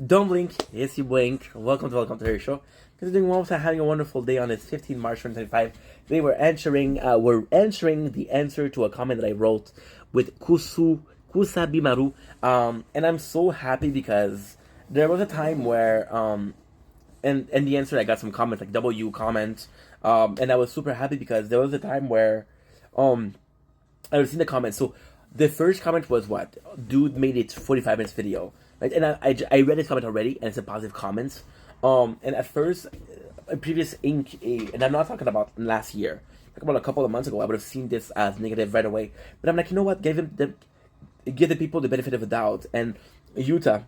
Don't blink. Yes, you blink. Welcome to her show. Considering well, having a wonderful day on this 15 March 2025. Today we're answering the answer to a comment that I wrote with Kusabimaru. And I'm so happy because there was a time where and the answer I got some comments like W comment. And I was super happy because there was a time where um I was seeing the comments. So the first comment was what? Dude made it 45 minutes video. Right? And I read his comment already, and it's a positive comment. And at first, a previous ink, and I'm not talking about last year, talking about a couple of months ago, I would have seen this as negative right away. But I'm like, you know what? Give the people the benefit of the doubt. And Yuta,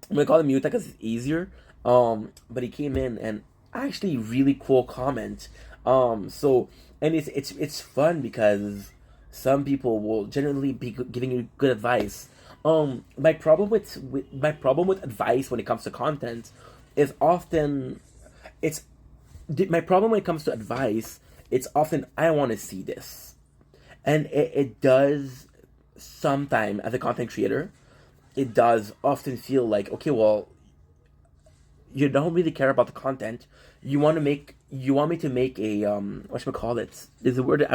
I'm gonna call him Yuta because it's easier. But he came in and actually really cool comment. So and it's fun because some people will generally be giving you good advice. My problem with advice when it comes to content is often it's my problem when it comes to advice. It's often I want to see this, and it does sometime as a content creator. It does often feel like okay, well, you don't really care about the content. You want me to make a what should we call it? Is the word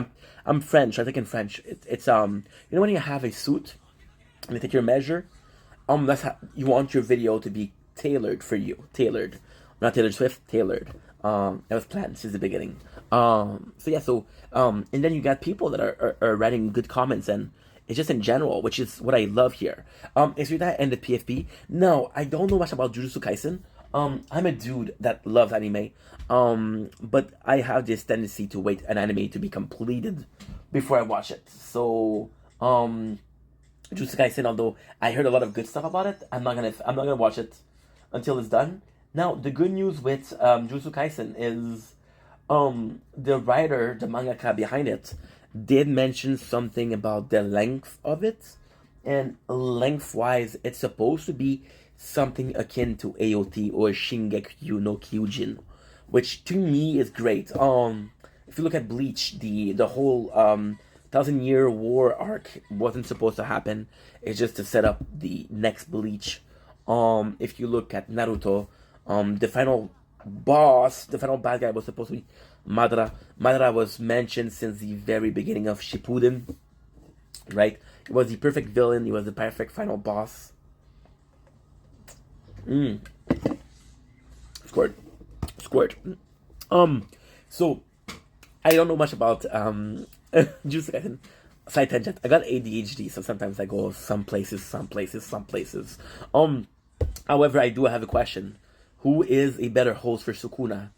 I'm French. I think in French it's you know when you have a suit and they take your measure. You want your video to be tailored for you. Tailored. Not Taylor Swift, tailored. That was planned since the beginning. And then you got people that are writing good comments, and it's just in general, which is what I love here. Is that ended PFP? No, I don't know much about Jujutsu Kaisen. I'm a dude that loves anime. But I have this tendency to wait an anime to be completed before I watch it. So, Jujutsu Kaisen, although I heard a lot of good stuff about it, I'm not gonna watch it until it's done. Now, the good news with Jujutsu Kaisen is the writer, the mangaka behind it, did mention something about the length of it, and lengthwise, it's supposed to be something akin to AOT or Shingeki no Kyojin, which to me is great. If you look at Bleach, the whole 1,000 Year War arc wasn't supposed to happen. It's just to set up the next Bleach. If you look at Naruto, the final boss, the final bad guy was supposed to be Madara. Madara was mentioned since the very beginning of Shippuden, right? He was the perfect villain. He was the perfect final boss. Squirt, squirt. So I don't know much about Jujutsu Kaisen. Side tangent. I got ADHD, so sometimes I go some places, some places, some places. However, I do have a question. Who is a better host for Sukuna,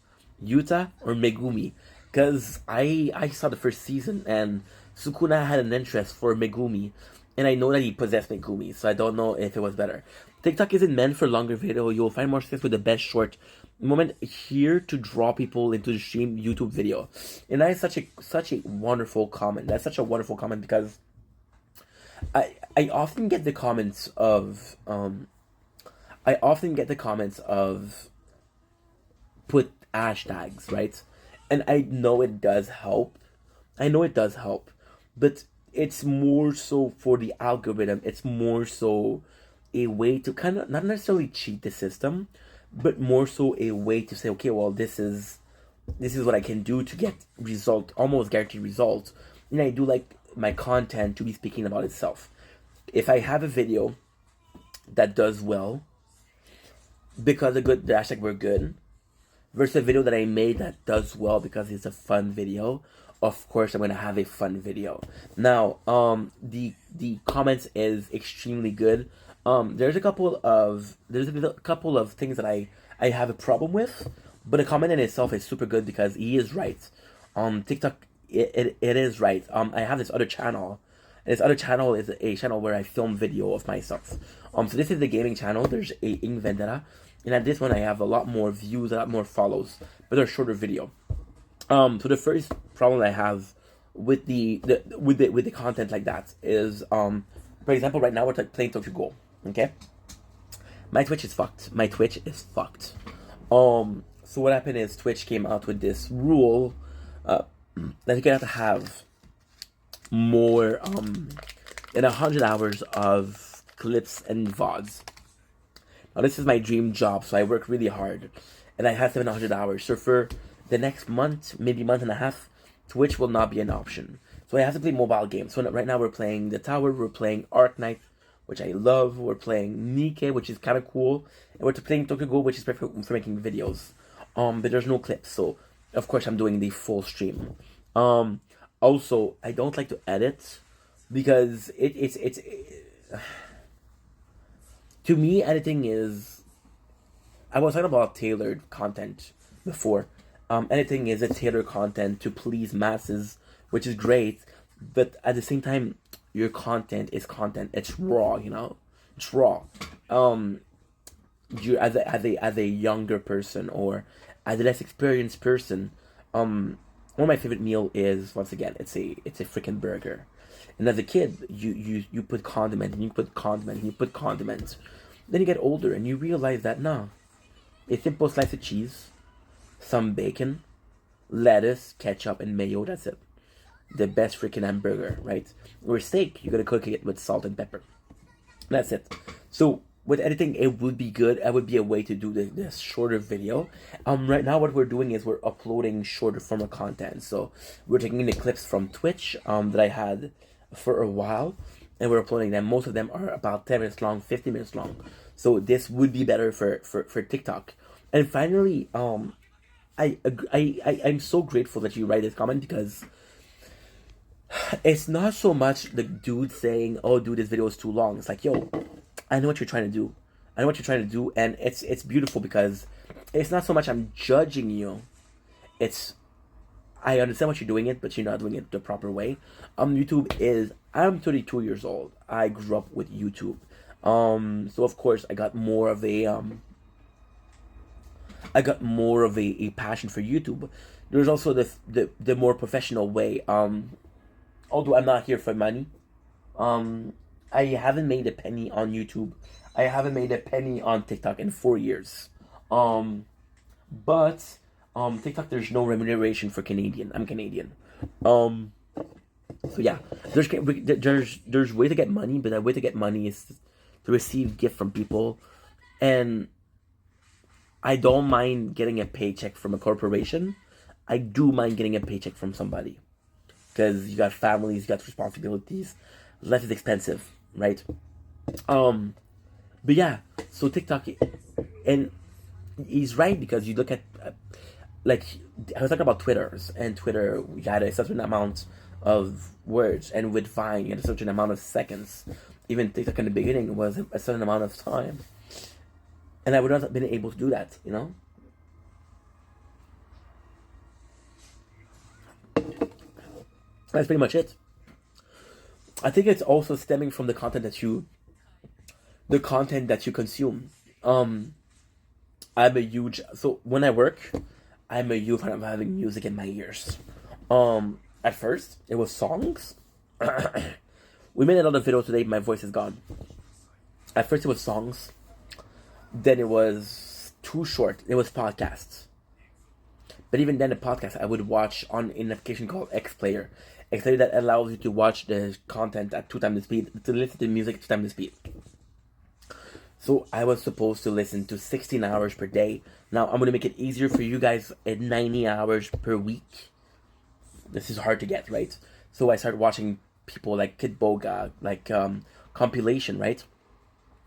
Yuta or Megumi? Because I saw the first season and Sukuna had an interest for Megumi, and I know that he possessed Megumi, so I don't know if it was better. TikTok isn't meant for longer video. You'll find more success with the best short moment here to draw people into the stream YouTube video. And that is such a wonderful comment. That's such a wonderful comment because I often get the comments of put hashtags, right? And I know it does help. But it's more so for the algorithm. It's more so a way to kind of not necessarily cheat the system, but more so a way to say, okay, well, this is what I can do to get result, almost guaranteed results. And I do like my content to be speaking about itself. If I have a video that does well because the hashtag were good, versus a video that I made that does well because it's a fun video, of course I'm gonna have a fun video. Now, the comments is extremely good. There's a couple of things that I have a problem with, but the comment in itself is super good because he is right. TikTok it is right. I have this other channel. And this other channel is a channel where I film video of myself. So this is the gaming channel. There's a Ing Vendetta, and at this one I have a lot more views, a lot more follows, but they're shorter video. So the first problem I have with the content like that is for example, right now we're playing Tokyo Ghoul. Okay, my Twitch is fucked. So what happened is Twitch came out with this rule that you're gonna have to have more than 100 hours of clips and VODs. Now, this is my dream job, so I work really hard, and I have 700 hours. So for the next month, maybe month and a half, Twitch will not be an option. So I have to play mobile games. So right now we're playing The Tower, we're playing Arknight, which I love. We're playing Nike, which is kind of cool, and we're playing Tokyo Go, which is perfect for making videos. But there's no clips, so of course I'm doing the full stream. Also, I don't like to edit because it's to me, editing is. I was talking about tailored content before. Editing is a tailored content to please masses, which is great, but at the same time, your content is content. It's raw, you know. It's raw. You as a younger person or as a less experienced person, one of my favorite meal is, once again, it's a freaking burger. And as a kid, you put condiment and you put condiment and you put condiment. Then you get older and you realize that no, a simple slice of cheese, some bacon, lettuce, ketchup, and mayo. That's it. The best freaking hamburger, right? Or steak, you're gonna cook it with salt and pepper. That's it. So with editing, it would be good. It would be a way to do this shorter video. Right now, what we're doing is we're uploading shorter form of content. So we're taking the clips from Twitch that I had for a while, and we're uploading them. Most of them are about 10 minutes long, 50 minutes long. So this would be better for TikTok. And finally, I'm so grateful that you write this comment because it's not so much the dude saying, "Oh, dude, this video is too long." It's like, yo, I know what you're trying to do. I know what you're trying to do, and it's beautiful because it's not so much I'm judging you. It's I understand what you're doing it, but you're not doing it the proper way. YouTube is. I'm 32 years old. I grew up with YouTube. So of course I got more of a a passion for YouTube. There's also the more professional way. Although I'm not here for money. I haven't made a penny on YouTube. I haven't made a penny on TikTok in 4 years. But TikTok, there's no remuneration for Canadian. I'm Canadian. So yeah, there's way to get money, but that way to get money is to receive gift from people, and I don't mind getting a paycheck from a corporation. I do mind getting a paycheck from somebody because you got families, you got responsibilities. Life is expensive, right? But yeah, so TikTok, and he's right because you look at like I was talking about Twitters, and Twitter you had a certain amount of words, and with Vine you had a certain amount of seconds. Even TikTok in the beginning was a certain amount of time, and I would not have been able to do that, you know. That's pretty much it. I think it's also stemming from the content that you consume. I'm a huge so when I work, I'm a huge fan of having music in my ears. At first it was songs. We made another video today. My voice is gone. At first it was songs. Then it was too short. It was podcasts. But even then, the podcast I would watch on an application called XPlayer. XPlayer that allows you to watch the content at 2 times the speed, to listen to music at 2 times the speed. So I was supposed to listen to 16 hours per day. Now I'm gonna make it easier for you guys at 90 hours per week. This is hard to get, right? So I started watching people like Kid Boga, like compilation, right?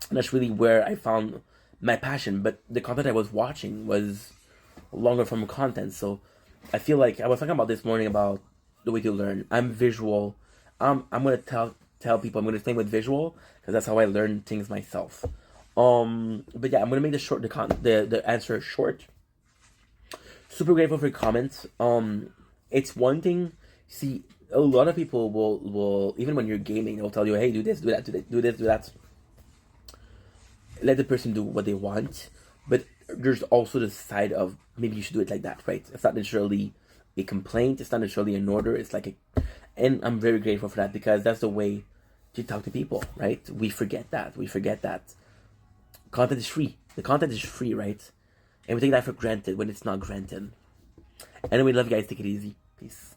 And that's really where I found my passion. But the content I was watching was longer form content. So I feel like I was talking about this morning about the way to learn. I'm visual. I'm gonna tell people I'm gonna explain with visual because that's how I learn things myself. But yeah, I'm gonna make the answer short. Super grateful for your comments. It's one thing. See, a lot of people will even when you're gaming, they'll tell you, "Hey, do this, do that, do this, do that." Let the person do what they want, but there's also the side of maybe you should do it like that, right? It's not necessarily a complaint. It's not necessarily an order. It's like and I'm very grateful for that because that's the way to talk to people, right? We forget that. Content is free. The content is free, right? And we take that for granted when it's not granted. Anyway, love you guys. Take it easy. Peace.